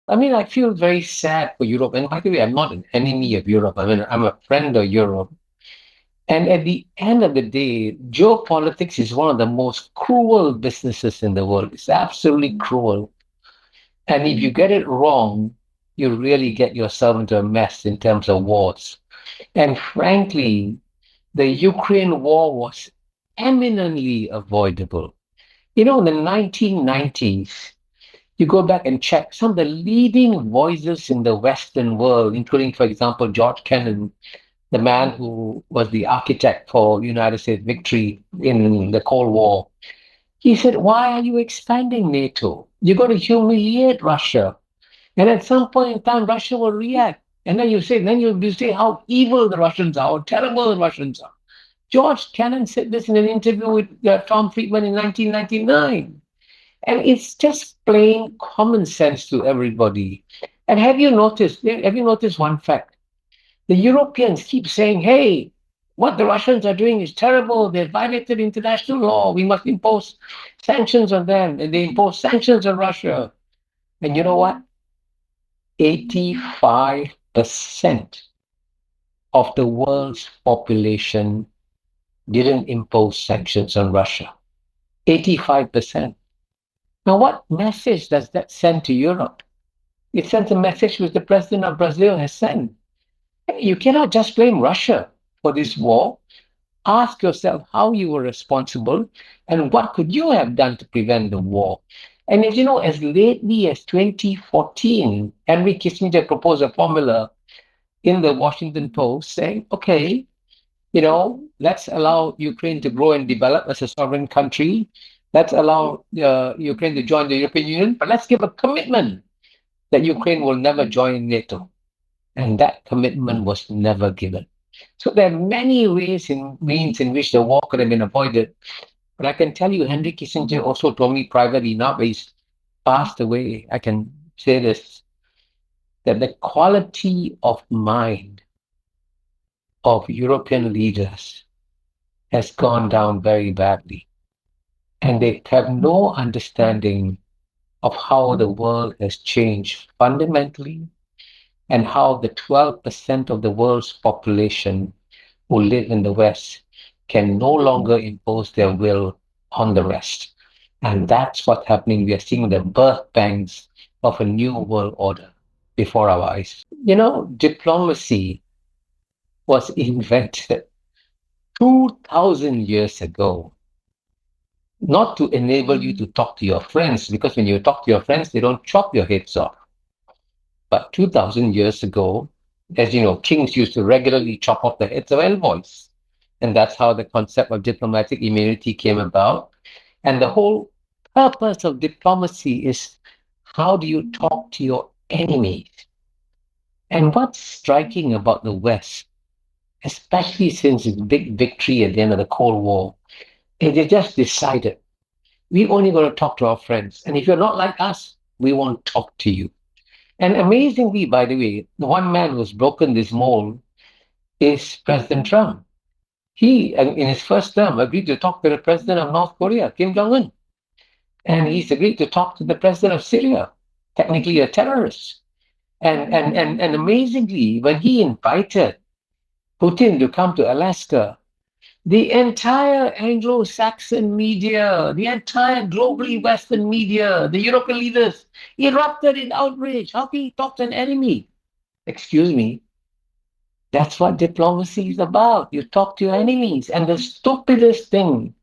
I mean, I feel very sad for Europe. And by the way, I'm not an enemy of Europe. I mean, I'm a friend of Europe. And at the end of the day, geopolitics is one of the most cruel businesses in the world. It's absolutely cruel. And if you get it wrong, you really get yourself into a mess in terms of wars. And frankly, the Ukraine war was eminently avoidable. You know, in the 1990s, you go back and check some of the leading voices in the Western world, including, for example, George Kennan, the man who was the architect for United States victory in the Cold War. He said, why are you expanding NATO? You're going to humiliate Russia. And at some point in time, Russia will react. And then you say how evil the Russians are, how terrible the Russians are. George Kennan said this in an interview with Tom Friedman in 1999. And it's just plain common sense to everybody. And have you noticed one fact? The Europeans keep saying, hey, what the Russians are doing is terrible. They've violated international law. We must impose sanctions on them. And they impose sanctions on Russia. And you know what? 85% of the world's population didn't impose sanctions on Russia. 85%. Now, what message does that send to Europe? It sends a message which the president of Brazil has sent. You cannot just blame Russia for this war. Ask yourself how you were responsible and what could you have done to prevent the war. And as you know, as lately as 2014, Henry Kissinger proposed a formula in the Washington Post saying, okay, let's allow Ukraine to grow and develop as a sovereign country. Let's allow Ukraine to join the European Union, but let's give a commitment that Ukraine will never join NATO. And that commitment was never given. So there are many means in which the war could have been avoided. But I can tell you, Henry Kissinger also told me privately, now that he's passed away, I can say this, that the quality of mind of European leaders has gone down very badly. And they have no understanding of how the world has changed fundamentally and how the 12% of the world's population who live in the West can no longer impose their will on the rest. And that's what's happening. We are seeing the birth pangs of a new world order before our eyes. Diplomacy was invented 2,000 years ago, not to enable you to talk to your friends, because when you talk to your friends, they don't chop your heads off. But 2,000 years ago, as you know, kings used to regularly chop off the heads of envoys. And that's how the concept of diplomatic immunity came about. And the whole purpose of diplomacy is, how do you talk to your enemies? And what's striking about the West, especially since its big victory at the end of the Cold War, is they just decided, we're only going to talk to our friends. And if you're not like us, we won't talk to you. And amazingly, by the way, the one man who's broken this mold is President Trump. He, in his first term, agreed to talk to the president of North Korea, Kim Jong-un. And he's agreed to talk to the president of Syria, technically a terrorist. And amazingly, when he invited Putin to come to Alaska, the entire Anglo-Saxon media, the entire globally Western media, the European leaders erupted in outrage. How can he talk to an enemy? Excuse me. That's what diplomacy is about. You talk to your enemies. And the stupidest thing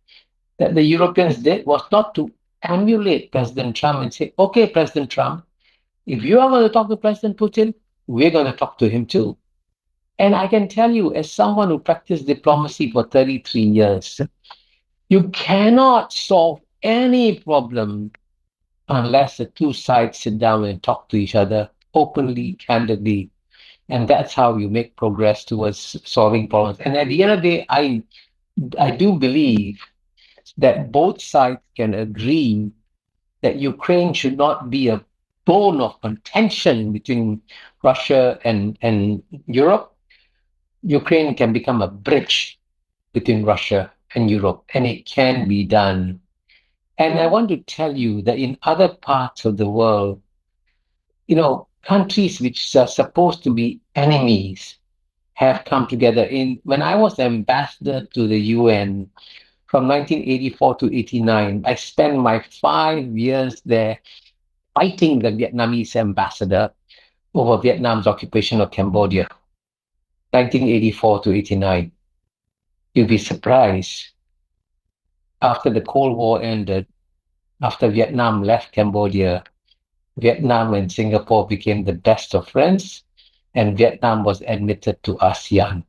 that the Europeans did was not to emulate President Trump and say, okay, President Trump, if you are going to talk to President Putin, we're going to talk to him too. And I can tell you, as someone who practiced diplomacy for 33 years, you cannot solve any problem unless the two sides sit down and talk to each other openly, candidly. And that's how you make progress towards solving problems. And at the end of the day, I do believe that both sides can agree that Ukraine should not be a bone of contention between Russia and Europe. Ukraine can become a bridge between Russia and Europe, and it can be done. And I want to tell you that in other parts of the world, countries which are supposed to be enemies have come together. When I was ambassador to the UN from 1984 to 89, I spent my 5 years there fighting the Vietnamese ambassador over Vietnam's occupation of Cambodia, 1984 to 89. You'd be surprised. After the Cold War ended, after Vietnam left Cambodia, Vietnam and Singapore became the best of friends, and Vietnam was admitted to ASEAN.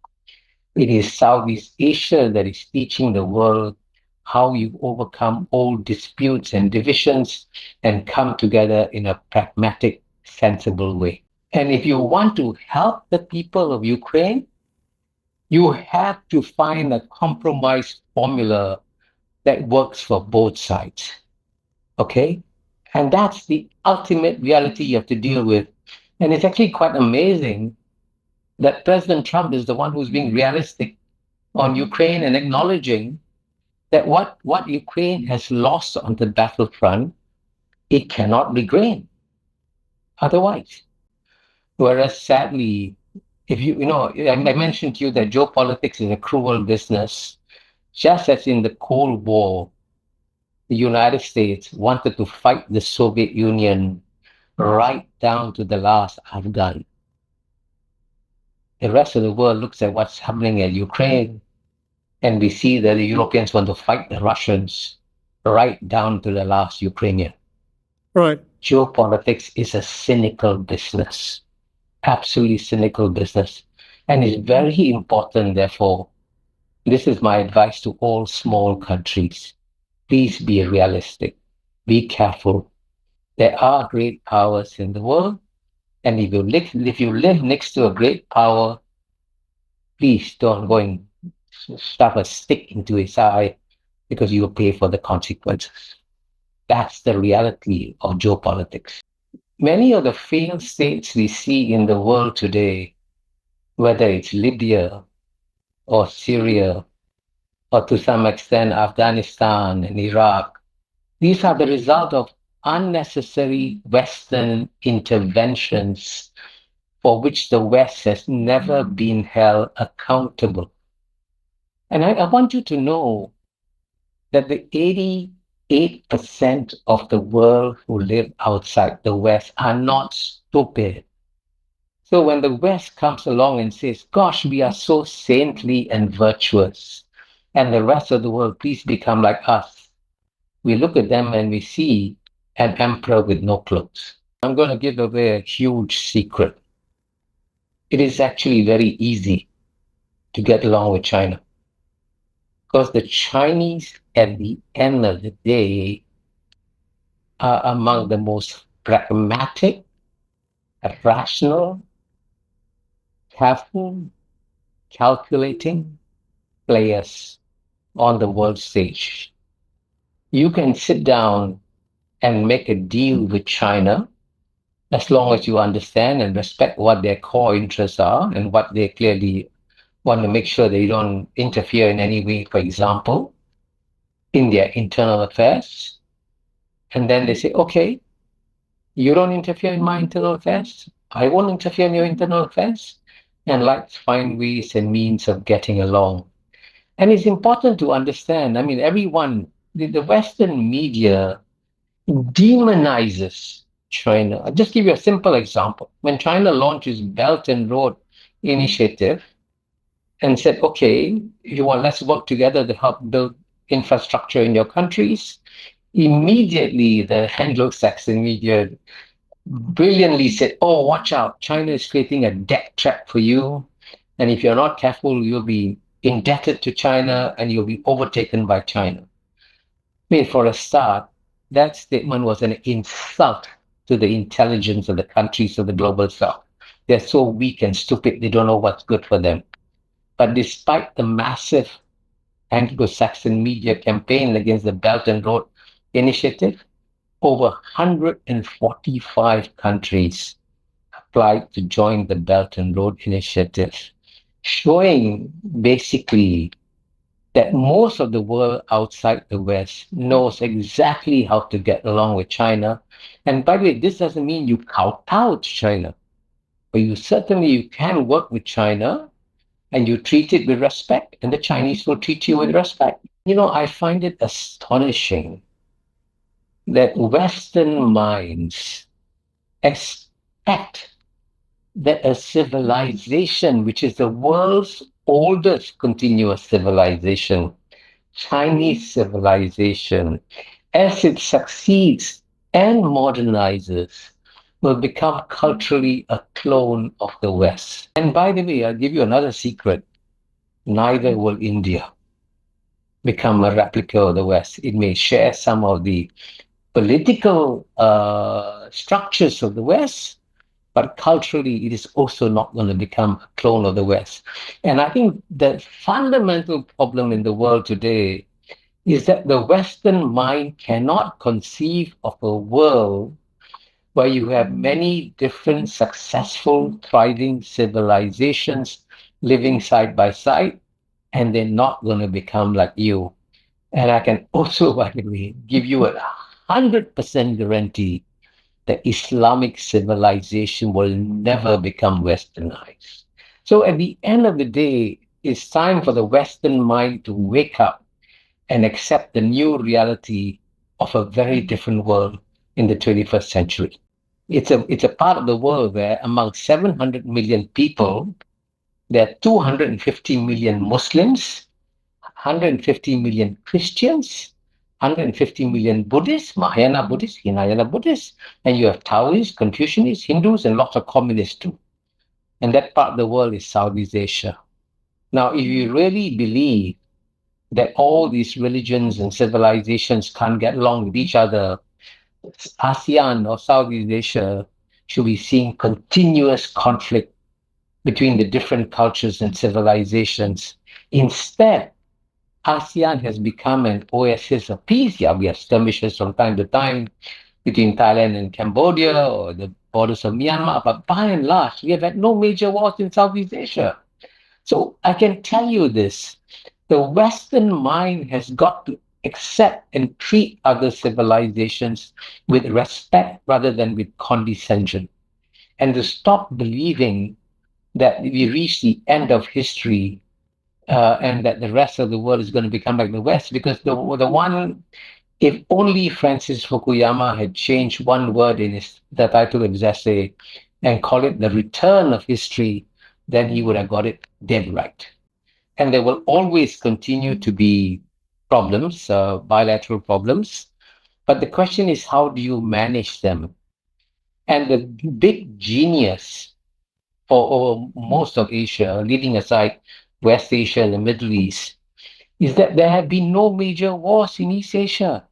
It is Southeast Asia that is teaching the world how you overcome old disputes and divisions and come together in a pragmatic, sensible way. And if you want to help the people of Ukraine, you have to find a compromise formula that works for both sides. Okay? And that's the ultimate reality you have to deal with. And it's actually quite amazing that President Trump is the one who's being realistic on Ukraine and acknowledging that what Ukraine has lost on the battlefront, it cannot regain otherwise. Whereas sadly, if I mentioned to you that geopolitics is a cruel business. Just as in the Cold War, the United States wanted to fight the Soviet Union right down to the last Afghan. The rest of the world looks at what's happening in Ukraine, and we see that the Europeans want to fight the Russians right down to the last Ukrainian. Right. Geopolitics is a cynical business, absolutely cynical business. And it's very important, therefore, this is my advice to all small countries. Please be realistic. Be careful. There are great powers in the world. And if you live next to a great power, please don't go and stuff a stick into his eye, because you will pay for the consequences. That's the reality of geopolitics. Many of the failed states we see in the world today, whether it's Libya or Syria, or to some extent Afghanistan and Iraq, these are the result of unnecessary Western interventions for which the West has never been held accountable. And I want you to know that the 88% of the world who live outside the West are not stupid. So when the West comes along and says, gosh, we are so saintly and virtuous, and the rest of the world, please become like us, we look at them and we see an emperor with no clothes. I'm going to give away a huge secret. It is actually very easy to get along with China, because the Chinese, at the end of the day, are among the most pragmatic, rational, careful, calculating players on the world stage. You can sit down and make a deal with China as long as you understand and respect what their core interests are and what they clearly want to make sure they don't interfere in any way, for example, in their internal affairs. And then they say, okay, you don't interfere in my internal affairs, I won't interfere in your internal affairs, and let's find ways and means of getting along. And it's important to understand, everyone, the Western media demonizes China. I'll just give you a simple example. When China launched its Belt and Road Initiative and said, okay, let's work together to help build infrastructure in your countries, immediately the Anglo-Saxon media brilliantly said, oh, watch out, China is creating a debt trap for you. And if you're not careful, you'll be indebted to China and you'll be overtaken by China. For a start, that statement was an insult to the intelligence of the countries of the global south. They're so weak and stupid, they don't know what's good for them. But despite the massive Anglo-Saxon media campaign against the Belt and Road Initiative, over 145 countries applied to join the Belt and Road Initiative, showing basically that most of the world outside the West knows exactly how to get along with China. And by the way, this doesn't mean you kowtow to China, but you can work with China and you treat it with respect, and the Chinese will treat you with respect. I find it astonishing that Western minds expect that a civilization, which is the world's oldest continuous civilization, Chinese civilization, as it succeeds and modernizes, will become culturally a clone of the West. And by the way, I'll give you another secret. Neither will India become a replica of the West. It may share some of the political structures of the West, but culturally, it is also not going to become a clone of the West. And I think the fundamental problem in the world today is that the Western mind cannot conceive of a world where you have many different successful, thriving civilizations living side by side, and they're not going to become like you. And I can also, by the way, give you 100% guarantee that Islamic civilization will never become westernized. So at the end of the day, it's time for the Western mind to wake up and accept the new reality of a very different world in the 21st century. It's a part of the world where among 700 million people, there are 250 million Muslims, 150 million Christians, 150 million Buddhists, Mahayana Buddhists, Hinayana Buddhists, and you have Taoists, Confucianists, Hindus, and lots of communists too. And that part of the world is Southeast Asia. Now, if you really believe that all these religions and civilizations can't get along with each other, ASEAN or Southeast Asia should be seeing continuous conflict between the different cultures and civilizations. Instead, ASEAN has become an oasis of peace. Yeah, we have skirmishes from time to time between Thailand and Cambodia or the borders of Myanmar, but by and large, we have had no major wars in Southeast Asia. So I can tell you this, the Western mind has got to accept and treat other civilizations with respect rather than with condescension, and to stop believing that we reach the end of history and that the rest of the world is going to become like the West. Because if only Francis Fukuyama had changed one word in the title of his essay and called it the return of history, then he would have got it dead right. And there will always continue to be problems, bilateral problems. But the question is, how do you manage them? And the big genius for most of Asia, leaving aside West Asia and the Middle East, is that there have been no major wars in East Asia.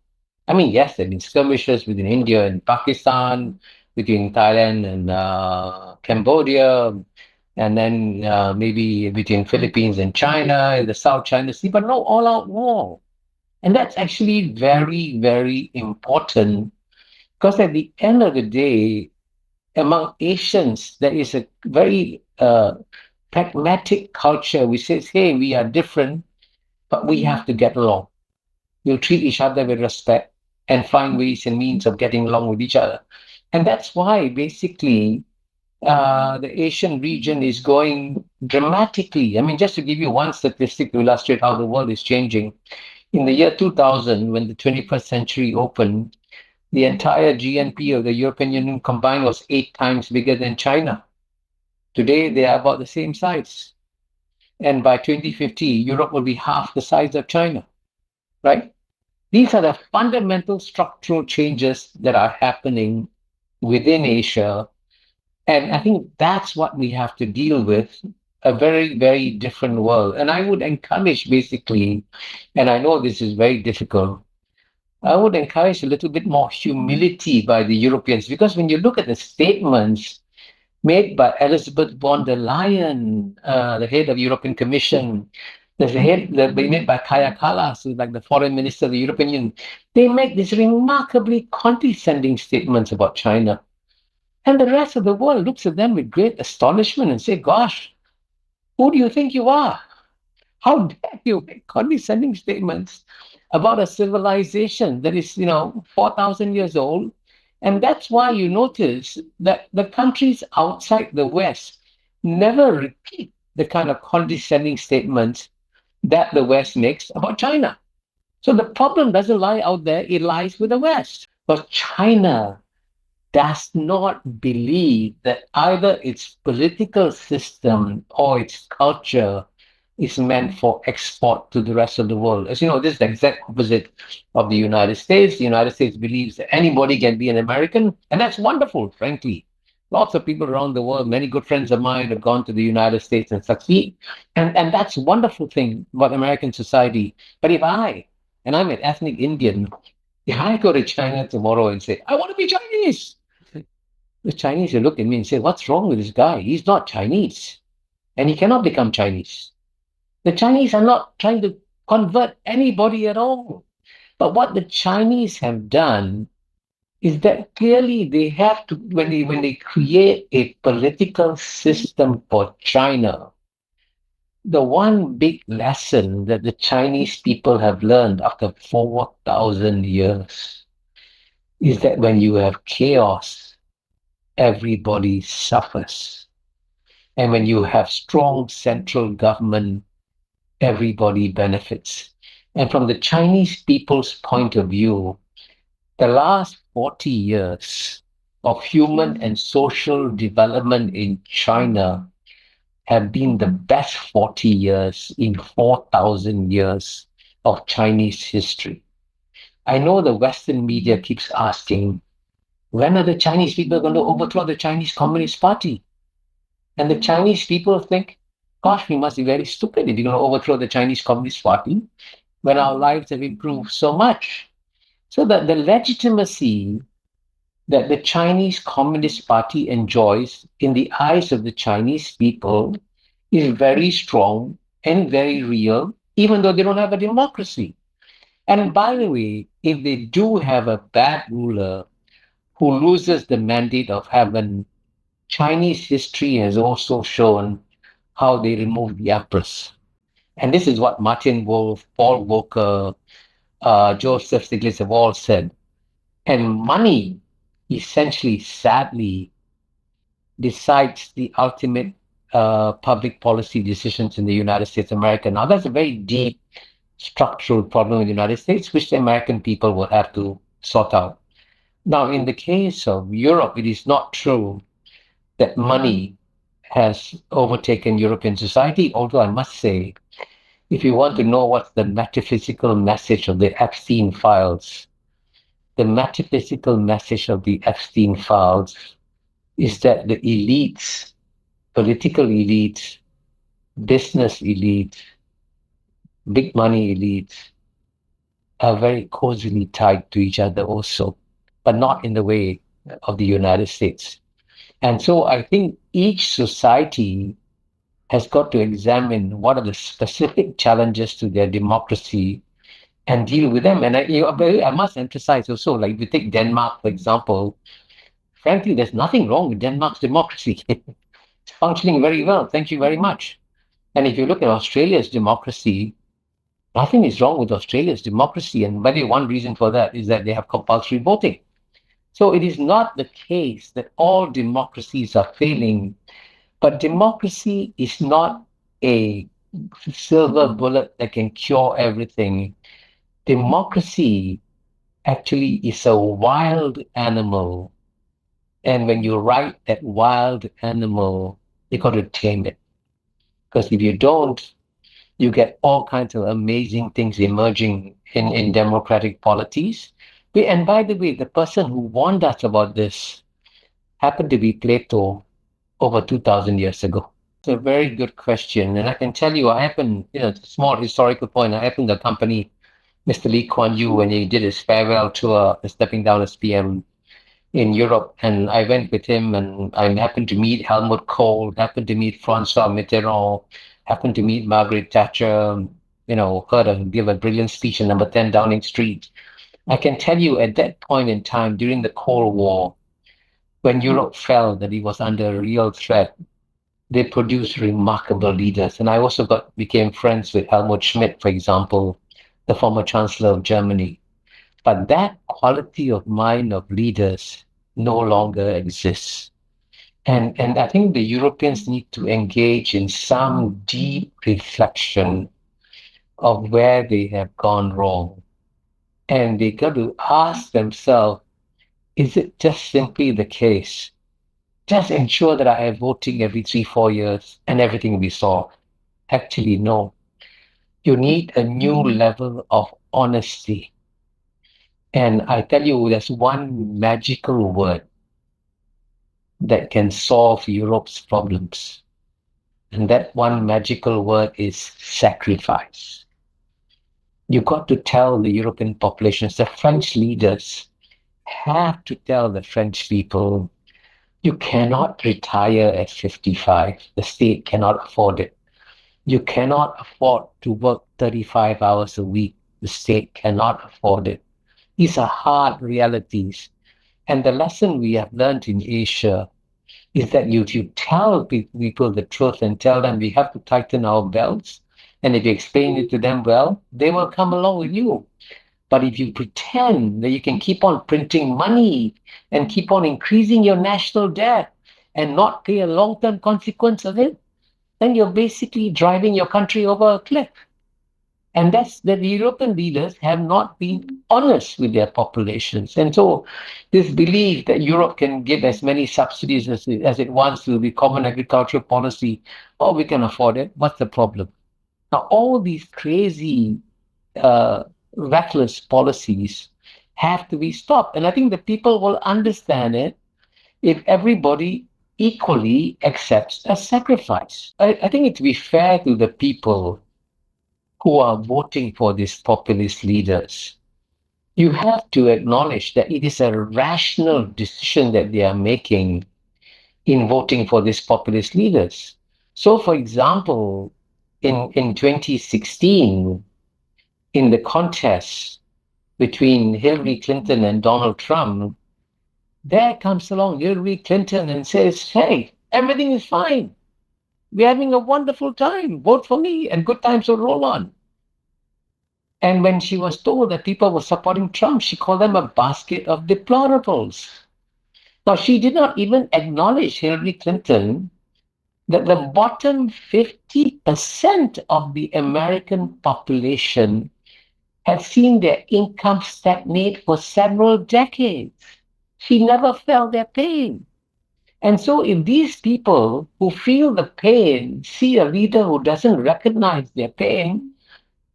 I mean, yes, there have been skirmishes within India and Pakistan, between Thailand and Cambodia, and then maybe between Philippines and China, in the South China Sea, but no all-out war. And that's actually very, very important, because at the end of the day, among Asians, there is a very pragmatic culture which says, hey, we are different, but we have to get along. We'll treat each other with respect and find ways and means of getting along with each other. And that's why basically the Asian region is going dramatically. I mean, just to give you one statistic to illustrate how the world is changing. In the year 2000, when the 21st century opened, the entire GNP of the European Union combined was 8 times bigger than China. Today, they are about the same size. And by 2050, Europe will be half the size of China, right? These are the fundamental structural changes that are happening within Asia. And I think that's what we have to deal with, a very, very different world. And I would encourage basically, and I know this is very difficult, I would encourage a little bit more humility by the Europeans, because when you look at the statements made by Elizabeth von der Leyen, the head of the European Commission, made by Kaja Kallas, who's like the foreign minister of the European Union, they make these remarkably condescending statements about China. And the rest of the world looks at them with great astonishment and say, gosh, who do you think you are? How dare you make condescending statements about a civilization that is, 4,000 years old? And that's why you notice that the countries outside the West never repeat the kind of condescending statements that the West makes about China. So the problem doesn't lie out there, it lies with the West. But China does not believe that either its political system or its culture is meant for export to the rest of the world. As you know, this is the exact opposite of the United States. The United States believes that anybody can be an American, and that's wonderful, frankly. Lots of people around the world, many good friends of mine have gone to the United States and succeed. And that's a wonderful thing about American society. But if and I'm an ethnic Indian, if I go to China tomorrow and say, I want to be Chinese, the Chinese will look at me and say, what's wrong with this guy? He's not Chinese. And he cannot become Chinese. The Chinese are not trying to convert anybody at all. But what the Chinese have done is that clearly they have to, when they create a political system for China, the one big lesson that the Chinese people have learned after 4,000 years is that when you have chaos, everybody suffers. And when you have strong central government, everybody benefits. And from the Chinese people's point of view, the last 40 years of human and social development in China have been the best 40 years in 4,000 years of Chinese history. I know the Western media keeps asking, when are the Chinese people going to overthrow the Chinese Communist Party? And the Chinese people think, gosh, we must be very stupid if you're going to overthrow the Chinese Communist Party when our lives have improved so much. So that the legitimacy that the Chinese Communist Party enjoys in the eyes of the Chinese people is very strong and very real, even though they don't have a democracy. And by the way, if they do have a bad ruler who loses the mandate of heaven, Chinese history has also shown how they removed the empress. And this is what Martin Wolf, Paul Volcker, Joseph Stiglitz have all said. And money essentially, sadly, decides the ultimate public policy decisions in the United States of America. Now, that's a very deep structural problem in the United States, which the American people will have to sort out. Now, in the case of Europe, it is not true that money has overtaken European society, although I must say, if you want to know what's the metaphysical message of the Epstein files, the metaphysical message of the Epstein files is that the elites, political elites, business elites, big money elites are very cozily tied to each other also, but not in the way of the United States. And so I think each society has got to examine what are the specific challenges to their democracy and deal with them. And I must emphasize also, like if you take Denmark, for example, frankly, there's nothing wrong with Denmark's democracy. It's functioning very well. Thank you very much. And if you look at Australia's democracy, nothing is wrong with Australia's democracy. And maybe one reason for that is that they have compulsory voting. So it is not the case that all democracies are failing, but democracy is not a silver bullet that can cure everything. Democracy actually is a wild animal. And when you ride that wild animal, you got to tame it. Because if you don't, you get all kinds of amazing things emerging in democratic polities. And by the way, the person who warned us about this happened to be Plato over 2,000 years ago. It's a very good question. And I can tell you, a small historical point, I happened to accompany Mr. Lee Kuan Yew when he did his farewell tour, stepping down as PM in Europe. And I went with him and I happened to meet Helmut Kohl, happened to meet Francois Mitterrand, happened to meet Margaret Thatcher, heard her give a brilliant speech in number 10 Downing Street. I can tell you at that point in time, during the Cold War, when Europe felt that it was under a real threat, they produce remarkable leaders. And I also became friends with Helmut Schmidt, for example, the former Chancellor of Germany. But that quality of mind of leaders no longer exists. And I think the Europeans need to engage in some deep reflection of where they have gone wrong. And they got to ask themselves, is it just simply the case? Just ensure that I have voting every 3-4 years and everything will be solved. Actually, no. You need a new level of honesty. And I tell you, there's one magical word that can solve Europe's problems. And that one magical word is sacrifice. You got to tell the European populations, the French leaders have to tell the French people, you cannot retire at 55. The state cannot afford it. You cannot afford to work 35 hours a week. The state cannot afford it. These are hard realities. And the lesson we have learned in Asia is that if you tell people the truth and tell them we have to tighten our belts, and if you explain it to them well, they will come along with you. But if you pretend that you can keep on printing money and keep on increasing your national debt and not pay a long-term consequence of it, then you're basically driving your country over a cliff. And that's that the European leaders have not been honest with their populations. And so this belief that Europe can give as many subsidies as it wants to the common agricultural policy, oh, we can afford it, what's the problem? Now, all these crazy, reckless policies have to be stopped. And I think the people will understand it if everybody equally accepts a sacrifice. I think it to be fair to the people who are voting for these populist leaders, you have to acknowledge that it is a rational decision that they are making in voting for these populist leaders. So, for example, in 2016, in the contest between Hillary Clinton and Donald Trump, there comes along Hillary Clinton and says, hey, everything is fine. We're having a wonderful time. Vote for me and good times will roll on. And when she was told that people were supporting Trump, she called them a basket of deplorables. Now, she did not even acknowledge, Hillary Clinton, that the bottom 50% of the American population have seen their income stagnate for several decades. She never felt their pain. And so if these people who feel the pain see a leader who doesn't recognize their pain,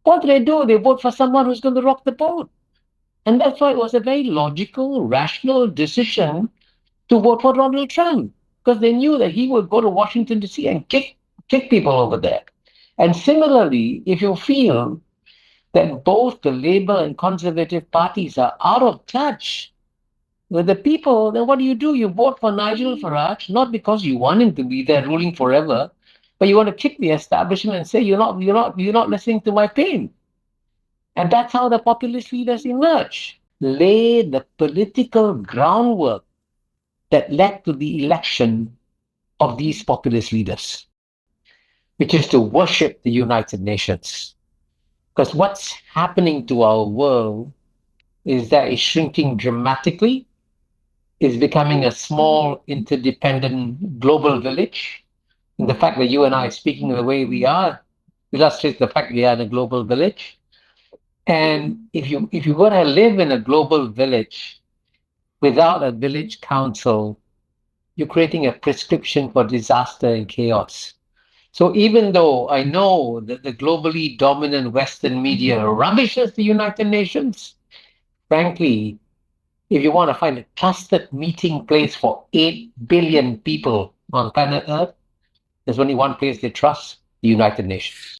what do? They vote for someone who's going to rock the boat. And that's why it was a very logical, rational decision to vote for Donald Trump, because they knew that he would go to Washington, D.C. and kick people over there. And similarly, if you feel that both the Labour and Conservative parties are out of touch with the people, then what do? You vote for Nigel Farage, not because you want him to be there ruling forever, but you want to kick the establishment and say, you're not listening to my pain. And that's how the populist leaders emerge. Lay the political groundwork that led to the election of these populist leaders, which is to worship the United Nations. Because what's happening to our world is that it's shrinking dramatically, is becoming a small, interdependent global village. And the fact that you and I are speaking the way we are illustrates the fact we are in a global village. And if you're going to live in a global village without a village council, you're creating a prescription for disaster and chaos. So even though I know that the globally dominant Western media rubbishes the United Nations, frankly, if you want to find a trusted meeting place for 8 billion people on planet Earth, there's only one place they trust, the United Nations.